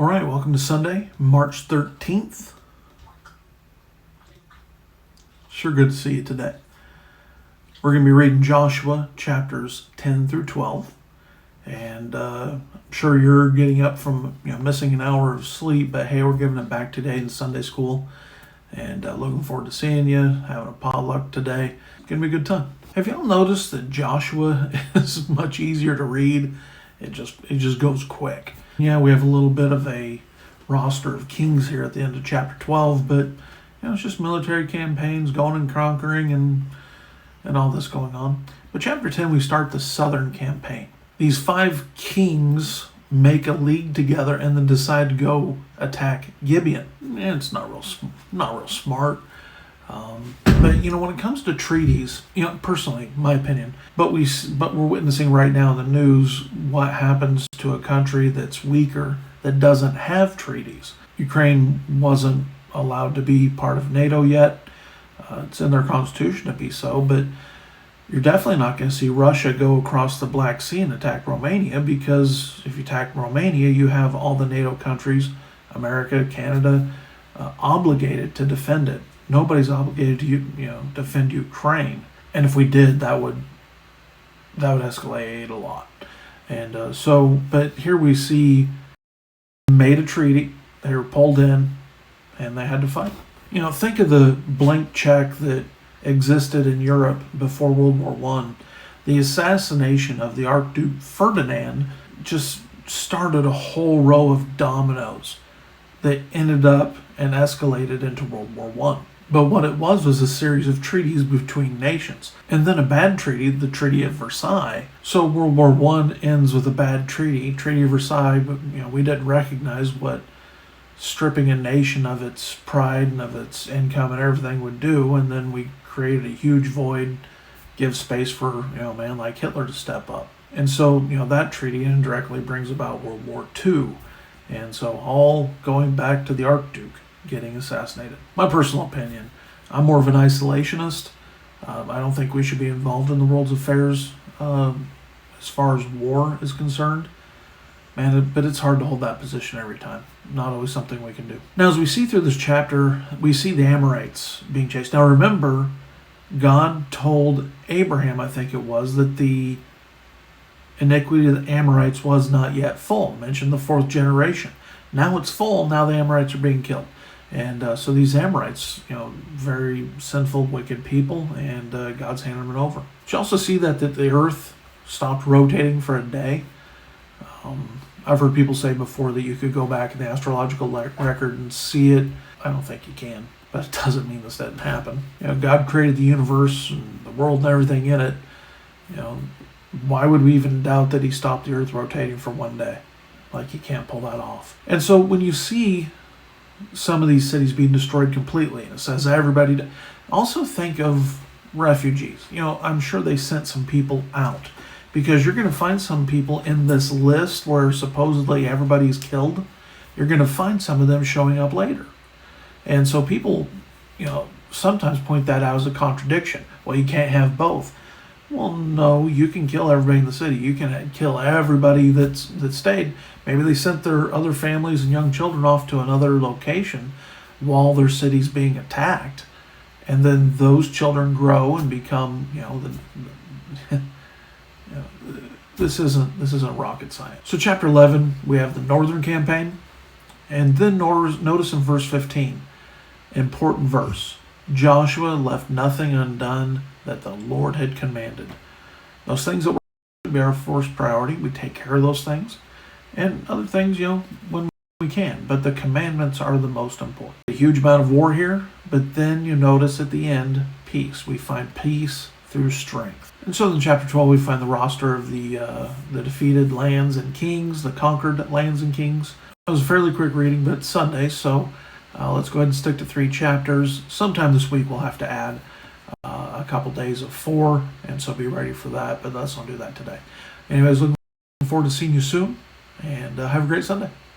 All right, welcome to Sunday, March 13th. Sure good to see you today. We're going to be reading Joshua chapters 10 through 12. And I'm sure you're getting up from missing an hour of sleep, but hey, we're giving it back today in Sunday school. And looking forward to seeing you, having a potluck today. It's going to be a good time. Have y'all noticed that Joshua is much easier to read? It just goes quick. Yeah, we have a little bit of a roster of kings here at the end of chapter 12, but it's just military campaigns, going and conquering and all this going on. But chapter 10, we start the southern campaign. These 5 kings make a league together and then decide to go attack Gibeon. And it's not real smart. But when it comes to treaties, personally, my opinion, but we're witnessing right now in the news what happens to a country that's weaker, that doesn't have treaties. Ukraine wasn't allowed to be part of NATO yet. It's in their constitution to be so, but you're definitely not going to see Russia go across the Black Sea and attack Romania, because if you attack Romania, you have all the NATO countries, America, Canada, obligated to defend it. Nobody's obligated to defend Ukraine, and if we did, that would escalate a lot. And but here we see made a treaty. They were pulled in, and they had to fight. Think of the blank check that existed in Europe before World War I. The assassination of the Archduke Ferdinand just started a whole row of dominoes that ended up and escalated into World War I. But what it was a series of treaties between nations. And then a bad treaty, the Treaty of Versailles. So World War I ends with a bad treaty, Treaty of Versailles, but we didn't recognize what stripping a nation of its pride and of its income and everything would do, and then we created a huge void, give space for a man like Hitler to step up. And so that treaty indirectly brings about World War II. And so all going back to the Archduke getting assassinated. My personal opinion, I'm more of an isolationist. I don't think we should be involved in the world's affairs as far as war is concerned. But it's hard to hold that position every time. Not always something we can do. Now, as we see through this chapter, we see the Amorites being chased. Now, remember, God told Abraham, I think it was, that the iniquity of the Amorites was not yet full. Mentioned the 4th generation. Now it's full. Now the Amorites are being killed. And so these Amorites, very sinful, wicked people, and God's handing them over. You also see that the earth stopped rotating for a day. I've heard people say before that you could go back in the astrological record and see it. I don't think you can, but it doesn't mean this didn't happen. God created the universe and the world and everything in it. Why would we even doubt that he stopped the earth rotating for one day? Like, you can't pull that off. And so when you see some of these cities being destroyed completely, and it says everybody, also think of refugees. I'm sure they sent some people out, because you're going to find some people in this list where supposedly everybody's killed. You're going to find some of them showing up later. And so people, sometimes point that out as a contradiction. Well, you can't have both. Well, no, you can kill everybody in the city. You can kill everybody that stayed. Maybe they sent their other families and young children off to another location while their city's being attacked. And then those children grow and become, this isn't rocket science. So chapter 11, we have the northern campaign. And then notice in verse 15, important verse. Joshua left nothing undone that the Lord had commanded. Those things that were our first priority, we take care of those things. And other things, when we can. But the commandments are the most important. A huge amount of war here, but then you notice at the end, peace. We find peace through strength. And so in chapter 12, we find the roster of the defeated lands and kings, the conquered lands and kings. It was a fairly quick reading, but it's Sunday, so let's go ahead and stick to 3 chapters. Sometime this week we'll have to add a couple days of 4, and so be ready for that, but let's not do that today. Anyways, looking forward to seeing you soon, and have a great Sunday.